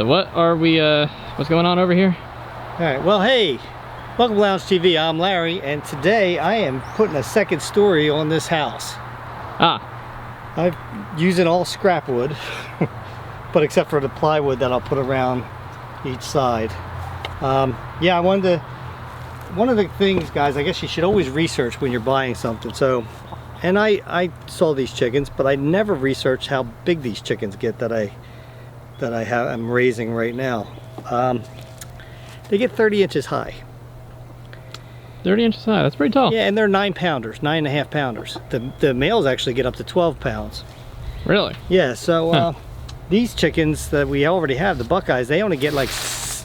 So what are we, what's going on over here? All right, well, hey, welcome to Lounge TV. I'm Larry, and today I am putting a second story on this house. I'm using all scrap wood, but except for the plywood that I'll put around each side. Yeah, I wanted to, one of the things, guys, I guess you should always research when you're buying something. So, and I saw these chickens, but I never researched how big these chickens get that I'm raising right now. They get 30 inches high. 30 inches high, that's pretty tall. Yeah, and they're 9-pounders, 9.5 pounders. The males actually get up to 12 pounds. Really? Yeah, so these chickens that we already have, the Buckeyes, they only get like 6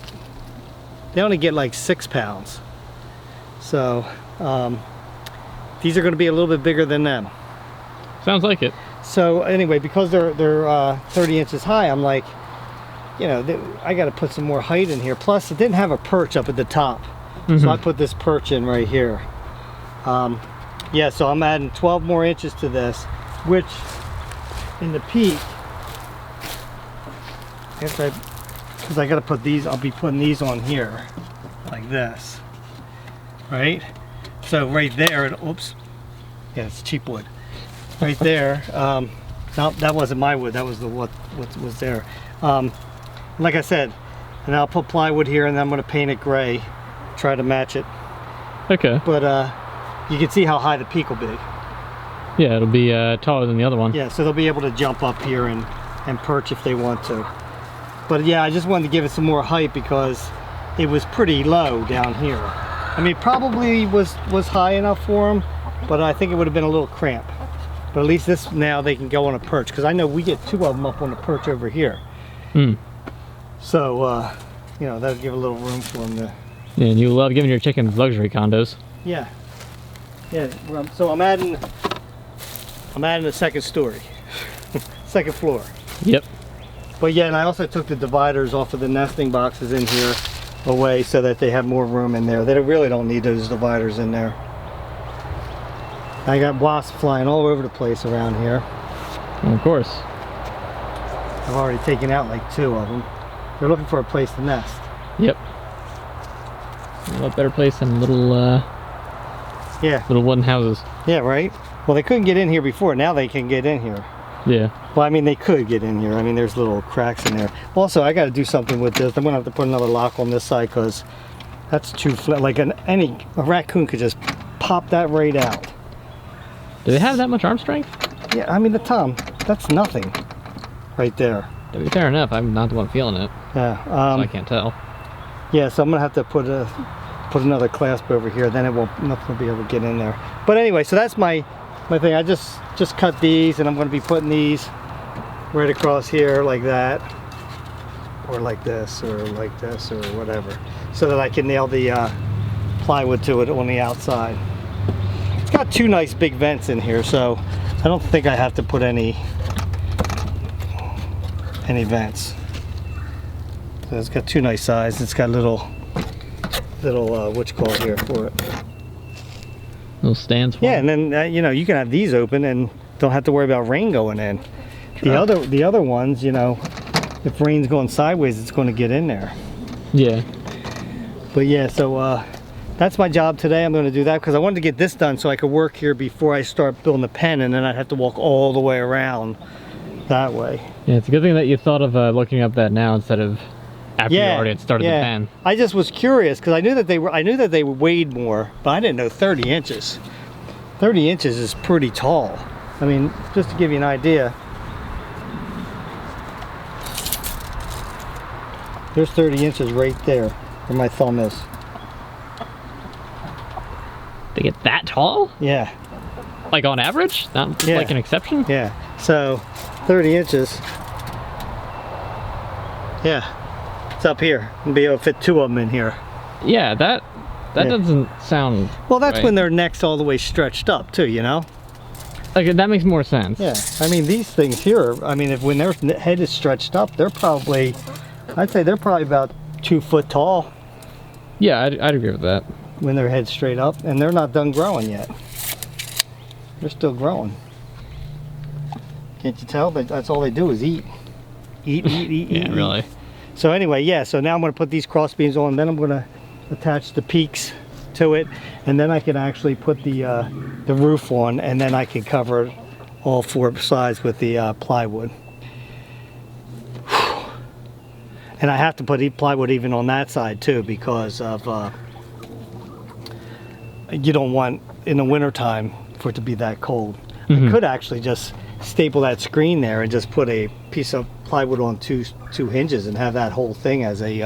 pounds. So these are going to be a little bit bigger than them. Sounds like it. So anyway, because they're 30 inches high, I'm like, you know, I got to put some more height in here. Plus, it didn't have a perch up at the top, so I put this perch in right here. Yeah, so I'm adding 12 more inches to this, which in the peak, because I got to put these, I'll be putting these on here like this, right? So right there, oops, yeah, it's cheap wood. Right there, no, that wasn't my wood, that was the what was there. Like I said, and I'll put plywood here, and then I'm going to paint it gray, try to match it. Okay. But you can see how high the peak will be. Yeah, it'll be taller than the other one. Yeah, so they'll be able to jump up here and perch if they want to. But yeah, I just wanted to give it some more height because it was pretty low down here. I mean, it probably was high enough for them, but I think it would have been a little cramped. But at least this, now they can go on a perch, because I know we get 2 of them up on the perch over here. So, you know, that'll give a little room for them to... Yeah, and you love giving your chickens luxury condos. Yeah. Yeah, so I'm adding a second story. Second floor. Yep. But yeah, and I also took the dividers off of the nesting boxes in here away so that they have more room in there. They really don't need those dividers in there. I got wasps flying all over the place around here. Well, of course. I've already taken out like 2 of them. They're looking for a place to nest. Yep. A lot better place than little little wooden houses. Yeah, right? Well, they couldn't get in here before. Now they can get in here. Yeah. Well, I mean, they could get in here. I mean, there's little cracks in there. Also, I got to do something with this. I'm going to have to put another lock on this side because that's too flat. Like a raccoon could just pop that right out. Do they have that much arm strength? Yeah, I mean, that's nothing right there. To be fair enough, I'm not the one feeling it. Yeah. So I can't tell. Yeah, so I'm going to have to put another clasp over here. Then nothing will be able to get in there. But anyway, so that's my thing. I just cut these, and I'm going to be putting these right across here like that, or like this, or like this, or whatever, so that I can nail the plywood to it on the outside. It's got 2 nice big vents in here, so I don't think I have to put any vents. So it's got 2 nice sides. It's got little what you call it here for it. Little stands for Yeah, them. and then you know, you can have these open and don't have to worry about rain going in. True. The other ones, you know, if rain's going sideways, it's going to get in there. Yeah. But yeah, so that's my job today. I'm going to do that because I wanted to get this done so I could work here before I start building the pen, and then I'd have to walk all the way around that way. Yeah, it's a good thing that you thought of looking up that now instead of after you already had started the pen. I just was curious because I knew that they weighed more, but I didn't know 30 inches. 30 inches is pretty tall. I mean, just to give you an idea, there's 30 inches right there where my thumb is. They get that tall? Yeah. Like on average? Not just like an exception? Yeah. So 30 inches. Yeah. It's up here. I'll be able to fit 2 of them in here. Yeah, that doesn't sound well, that's right. when their neck's all the way stretched up too, you know? Like, that makes more sense. Yeah. I mean, these things here, I mean, when their head is stretched up, they're probably, I'd say they're probably about 2 foot tall. Yeah, I'd agree with that. When their head's straight up, and they're not done growing yet. They're still growing. Can't you tell? That's all they do is eat. Eat, eat, eat, Yeah, eat. really. So anyway, yeah, so now I'm going to put these cross beams on, then I'm going to attach the peaks to it, and then I can actually put the roof on, and then I can cover all 4 sides with the plywood. And I have to put plywood even on that side too, because of you don't want in the winter time for it to be that cold. I could actually just staple that screen there and just put a piece of plywood on two hinges and have that whole thing as a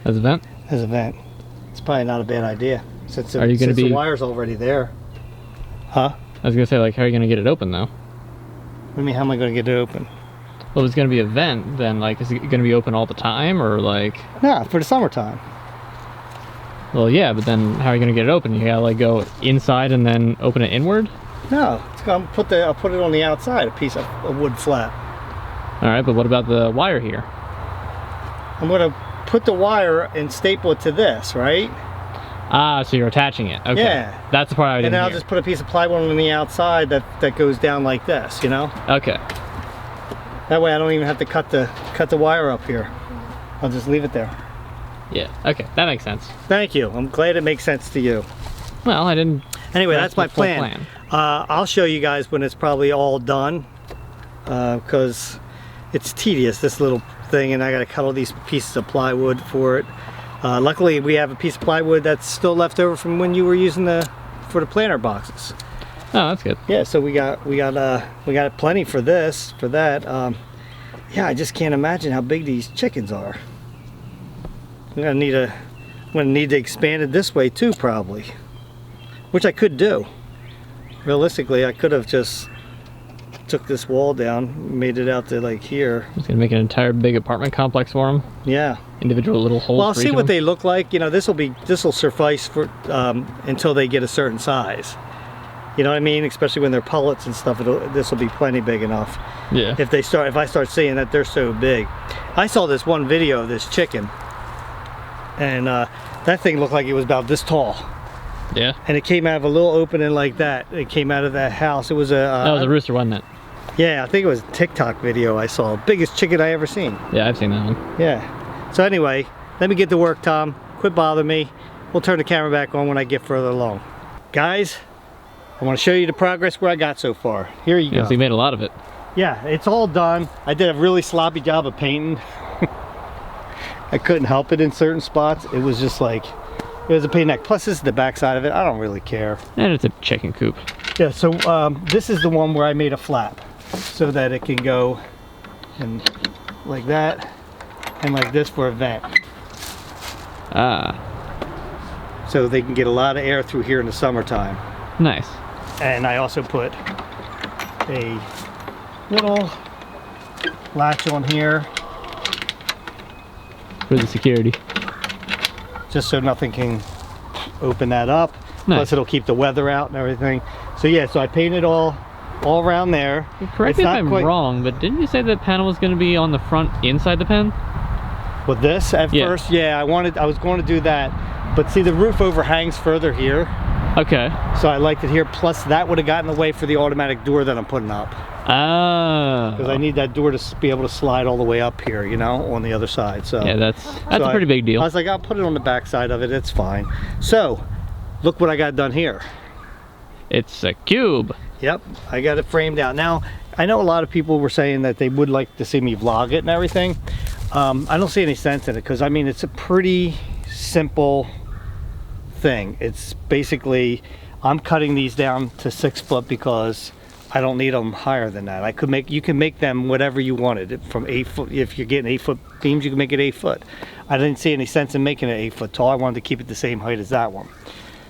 vent. As a vent. It's probably not a bad idea since the wire's already there. Huh? I was gonna say, like, how are you gonna get it open though? What do you mean, how am I gonna get it open? Well, if it's gonna be a vent, then like, is it gonna be open all the time, or like? Nah, for the summertime. Well, yeah, but then how are you gonna get it open? You gotta like go inside and then open it inward? No, I'll put it on the outside, a piece of a wood flat. All right, but what about the wire here? I'm gonna put the wire and staple it to this, right? Ah, so you're attaching it. Okay. Yeah. That's the part I didn't And then I'll hear. just put a piece of plywood on the outside that goes down like this, you know? Okay. That way I don't even have to cut the wire up here. I'll just leave it there. Yeah. Okay, that makes sense. Thank you. I'm glad it makes sense to you. Well, I didn't. Anyway, that's my plan. I'll show you guys when it's probably all done, because it's tedious, this little thing, and I got to cut all these pieces of plywood for it. Luckily, we have a piece of plywood that's still left over from when you were using for the planter boxes. Oh, that's good. Yeah, so we got plenty for that. Yeah, I just can't imagine how big these chickens are. I'm gonna need to expand it this way too, probably, which I could do. Realistically, I could have just took this wall down, made it out to like here. It's gonna make an entire big apartment complex for them. Yeah. Individual little holes. Well, I'll for see each what of them. they look like. You know, this will suffice for until they get a certain size. You know what I mean? Especially when they're pullets and stuff. This will be plenty big enough. Yeah. If I start seeing that they're so big. I saw this one video of this chicken, and that thing looked like it was about this tall. Yeah. And it came out of a little opening like that. It came out of that house. It was that was a rooster, wasn't it? Yeah, I think it was a TikTok video I saw. Biggest chicken I ever seen. Yeah, I've seen that one. Yeah. So anyway, let me get to work, Tom. Quit bothering me. We'll turn the camera back on when I get further along. Guys, I want to show you the progress where I got so far. Here you go. So you made a lot of it. Yeah, it's all done. I did a really sloppy job of painting. I couldn't help it in certain spots. It was just like, it was a pain in the neck. Plus, this is the back side of it. I don't really care. And it's a chicken coop. Yeah, so this is the one where I made a flap so that it can go and like that and like this for a vent. Ah. So they can get a lot of air through here in the summertime. Nice. And I also put a little latch on here For the security. just so nothing can open that up. Nice. Plus it'll keep the weather out and everything. So yeah, so I painted all around there. Correct me if I'm wrong, but didn't you say that panel was going to be on the front inside the pen? With this at first, yeah, I was going to do that, but see the roof overhangs further here. Okay. So I liked it here. Plus that would have gotten in the way for the automatic door that I'm putting up. Oh. Because I need that door to be able to slide all the way up here, you know, on the other side. So yeah, that's a pretty big deal. I was like, I'll put it on the back side of it. It's fine. So look what I got done here. It's a cube. Yep, I got it framed out. Now, I know a lot of people were saying that they would like to see me vlog it and everything. I don't see any sense in it because, I mean, it's a pretty simple thing. It's basically, I'm cutting these down to 6 foot because I don't need them higher than that. You can make them whatever you wanted. From 8 foot, if you're getting 8 foot beams, you can make it 8 foot. I didn't see any sense in making it 8 foot tall. I wanted to keep it the same height as that one.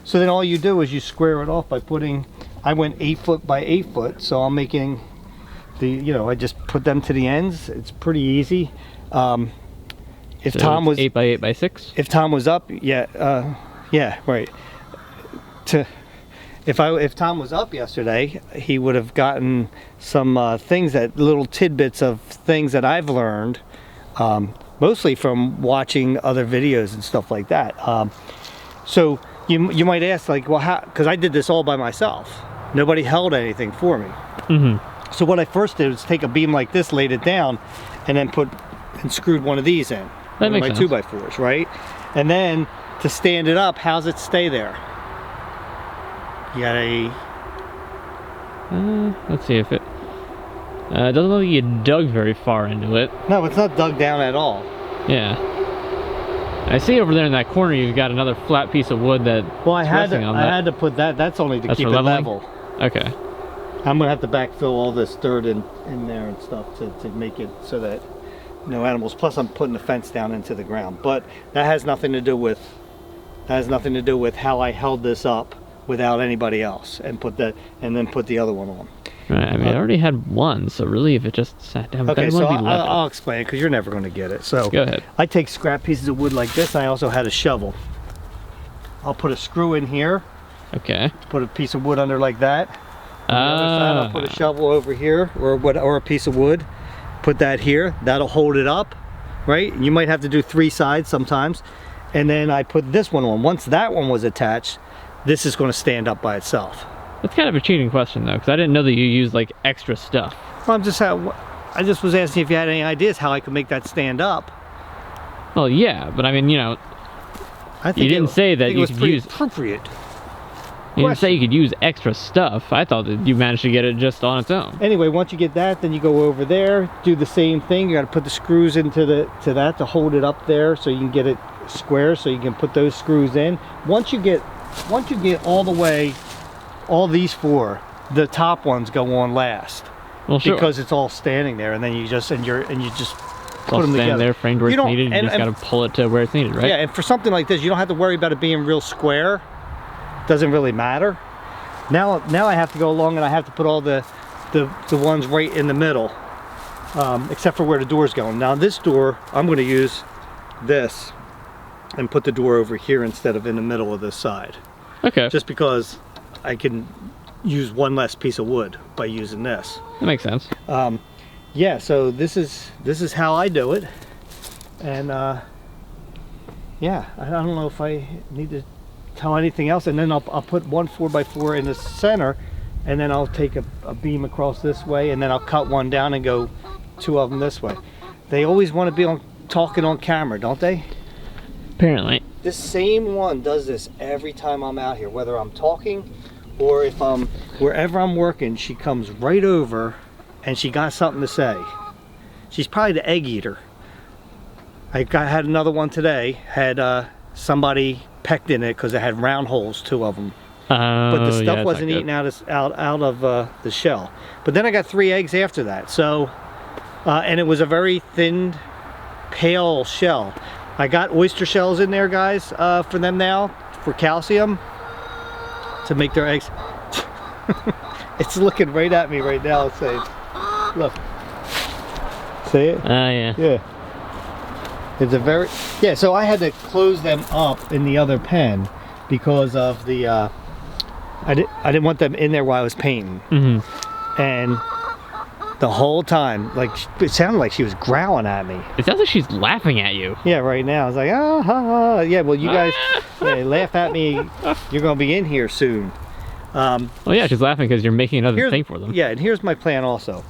So then all you do is you square it off by putting, I went 8 foot by 8 foot, so I'm making I just put them to the ends. It's pretty easy. If so Tom was 8 by 8 by 6. If Tom was up, yeah, right. If Tom was up yesterday, he would have gotten some little tidbits of things that I've learned, mostly from watching other videos and stuff like that. So you might ask, like, well, how? Because I did this all by myself. Nobody held anything for me. Mm-hmm. So what I first did was take a beam like this, laid it down, and then put and screwed one of these in. That makes sense. My 2x4s, right? And then to stand it up, how's it stay there? You got a... let's see if it... it doesn't look like you dug very far into it. No, it's not dug down at all. Yeah. I see over there in that corner you've got another flat piece of wood that... Well, I had to put that. That's only to keep it level. Okay. I'm gonna have to backfill all this dirt in there and stuff to make it so that no animals. Plus, I'm putting the fence down into the ground. But that has nothing to do with how I held this up without anybody else and then put the other one on. Right. I mean, I already had one, so really, if it just sat down, okay. So I'll explain it because you're never going to get it. So go ahead. I take scrap pieces of wood like this. I also had a shovel. I'll put a screw in here. Okay. Put a piece of wood under like that. On the other side, I'll put a shovel over here, or a piece of wood. Put that here. That'll hold it up, right? You might have to do 3 sides sometimes. And then I put this one on. Once that one was attached, this is going to stand up by itself. That's kind of a cheating question though, because I didn't know that you used like extra stuff. Well, I just was asking if you had any ideas how I could make that stand up. Well, yeah, but I mean, you know, you didn't say that you could use appropriate. You didn't say you could use extra stuff. I thought that you managed to get it just on its own. Anyway, once you get that, then you go over there, do the same thing. You got to put the screws into that to hold it up there, so you can get it square. So you can put those screws in. Once you get all the way, all these 4, the top ones go on last. Well, sure. Because it's all standing there, and then you just put them together. There, framed where it's needed. You just got to pull it to where it's needed, right? Yeah, and for something like this, you don't have to worry about it being real square. Doesn't really matter. Now I have to go along and I have to put all the ones right in the middle, except for where the door's going. Now this door, I'm going to use this and put the door over here instead of in the middle of this side. Okay. Just because I can use one less piece of wood by using this. That makes sense. Yeah, so this is how I do it, and yeah, I don't know if I need to tell anything else. And then I'll put one 4x4 in the center, and then I'll take a beam across this way, and then I'll cut one down and go 2 of them this way. They always want to be talking on camera, don't they? Apparently. This same one does this every time I'm out here, whether I'm talking or if I'm wherever I'm working. She comes right over and she got something to say. She's probably the egg eater. I had another one today, had somebody pecked in it because it had round holes, 2 of them. But the stuff wasn't eaten out of the shell. But then I got 3 eggs after that. So, and it was a very thin, pale shell. I got oyster shells in there, guys, for them now, for calcium, to make their eggs. It's looking right at me right now. It's saying, look. See it? Yeah. Yeah. It's a very, yeah, so I had to close them up in the other pen because of the, I didn't want them in there while I was painting. Mm-hmm. And the whole time, like, it sounded like she was growling at me. It sounds like she's laughing at you. Yeah, right now. I was like, ah, ha, ha. Yeah, well, you guys laugh at me. You're going to be in here soon. Well, yeah, she's laughing because you're making another thing for them. Yeah, and here's my plan also.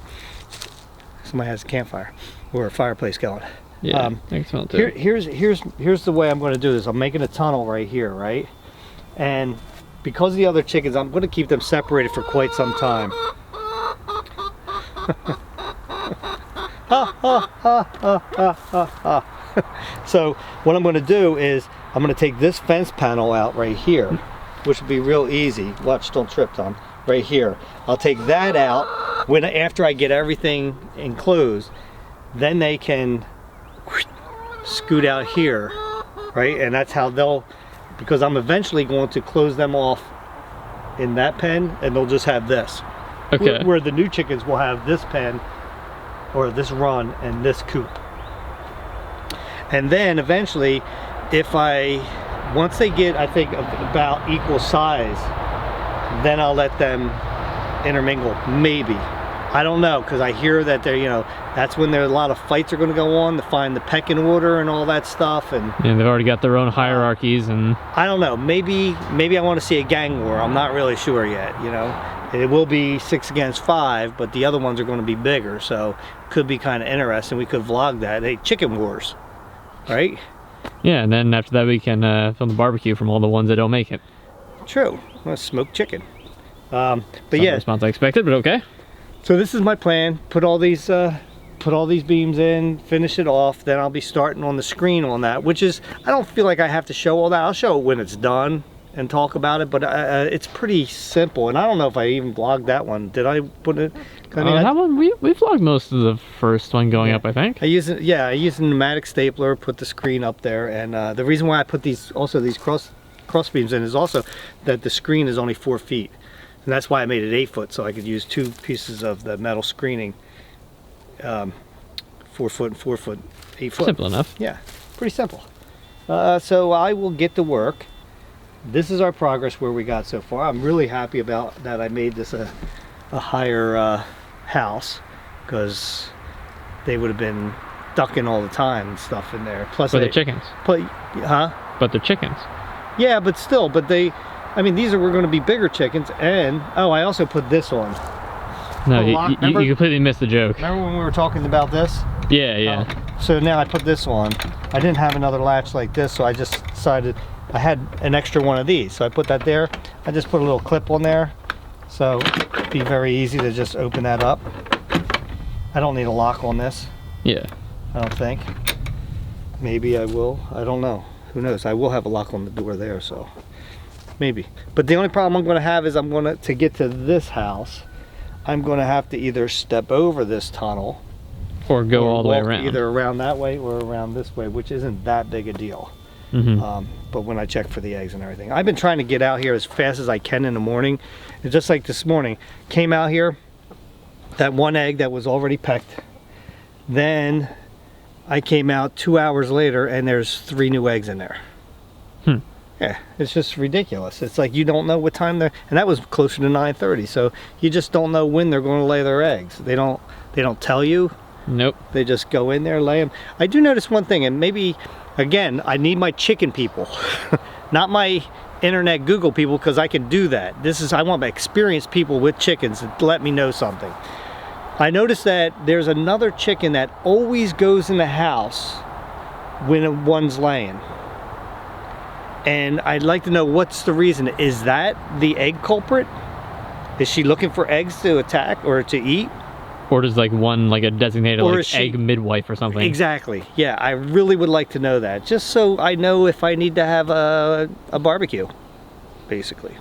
Somebody has a campfire or a fireplace going. Yeah, I can smell it too. Here's the way I'm going to do this. I'm making a tunnel right here, right? And because of the other chickens, I'm going to keep them separated for quite some time. So what I'm going to do is I'm going to take this fence panel out right here, which will be real easy. Watch, don't trip, Tom. Right here. I'll take that out after I get everything enclosed. Then they can scoot out here, right? And that's how because I'm eventually going to close them off in that pen, and they'll just have this. Okay. Where the new chickens will have this pen, or this run, and this coop. And then eventually, once they get, I think, about equal size, then I'll let them intermingle, maybe. I don't know, because I hear that they're, that's when there a lot of fights are going to go on to find the pecking order and all that stuff. And they've already got their own hierarchies. And I don't know. Maybe I want to see a gang war. I'm not really sure yet. It will be 6 against 5, but the other ones are going to be bigger, so it could be kind of interesting. We could vlog that. Hey, chicken wars, right? Yeah, and then after that we can film the barbecue from all the ones that don't make it. True. Well, smoked chicken. But Not yeah, the response I expected, but okay. So this is my plan. Put all these beams in, finish it off. Then I'll be starting on the screen on that, which is, I don't feel like I have to show all that. I'll show it when it's done and talk about it, but it's pretty simple. And I don't know if I even vlogged that one. Did I put it? That one we vlogged most of the first one going up, I think. I used a pneumatic stapler, put the screen up there, and the reason why I put these cross beams in is also that the screen is only 4 feet. And that's why I made it 8 foot, so I could use 2 pieces of the metal screening, 4 foot and 4 foot, 8 foot. Simple enough. Yeah, pretty simple. So I will get to work. This is our progress where we got so far. I'm really happy about that I made this a higher house, because they would have been ducking all the time and stuff in there. Plus, but they're chickens. But they're chickens. Yeah, but still, these were going to be bigger chickens, and I also put this on. No, you completely missed the joke. Remember when we were talking about this? Yeah. So now I put this on. I didn't have another latch like this, so I just decided I had an extra one of these, so I put that there. I just put a little clip on there, so it'd be very easy to just open that up. I don't need a lock on this. Yeah. I don't think. Maybe I will. I don't know. Who knows? I will have a lock on the door there, so maybe. But the only problem I'm going to have is to get to this house, I'm going to have to either step over this tunnel or go all the way around. Either around that way or around this way, which isn't that big a deal. But when I check for the eggs and everything, I've been trying to get out here as fast as I can in the morning. And just like this morning, came out here, that one egg that was already pecked. Then I came out 2 hours later and there's 3 new eggs in there. Yeah, it's just ridiculous. It's like you don't know what time they're, and that was closer to 9:30. So you just don't know when they're going to lay their eggs. They don't tell you. Nope. They just go in there, lay them. I do notice one thing, and maybe, again, I need my chicken people, not my internet Google people, because I can do that. I want my experienced people with chickens to let me know something. I noticed that there's another chicken that always goes in the house when one's laying. And I'd like to know what's the reason. Is that the egg culprit? Is she looking for eggs to attack or to eat? Or does one a designated egg midwife or something? Exactly. Yeah, I really would like to know that, just so I know if I need to have a barbecue, basically.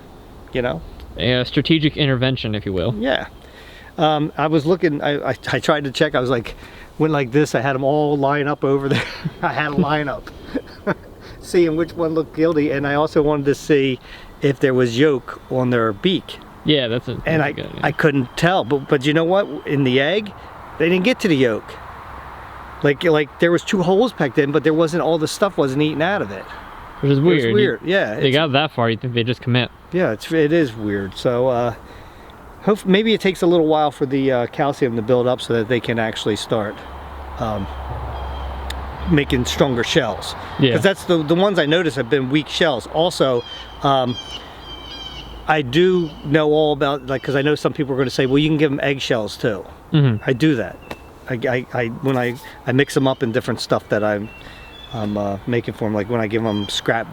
A strategic intervention, if you will. Yeah. I was looking. I tried to check. I was went like this. I had them all line up over there. I had a lineup. Seeing which one looked guilty, and I also wanted to see if there was yolk on their beak. Yeah, that's good. I couldn't tell, but you know what? In the egg, they didn't get to the yolk. Like there was 2 holes pecked in, but there wasn't, all the stuff wasn't eaten out of it. Which is weird. It's weird. Yeah. They got that far, you think they just commit. Yeah, it is weird. So maybe it takes a little while for the calcium to build up so that they can actually start making stronger shells. Yeah. Because that's the ones I notice have been weak shells. Also, I do know all about, because I know some people are going to say, well, you can give them eggshells too. I do that. When I mix them up in different stuff that I'm making for them, like when I give them scrap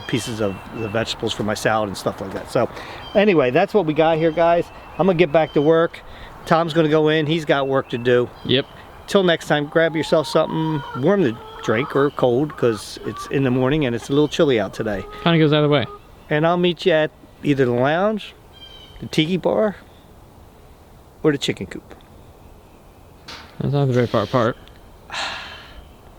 pieces of the vegetables for my salad and stuff like that. So anyway, that's what we got here, guys. I'm gonna get back to work. Tom's gonna go in. He's got work to do. Yep. Till next time, grab yourself something warm to drink or cold, because it's in the morning and it's a little chilly out today. Kind of goes either way. And I'll meet you at either the lounge, the tiki bar, or the chicken coop. That's not very far apart.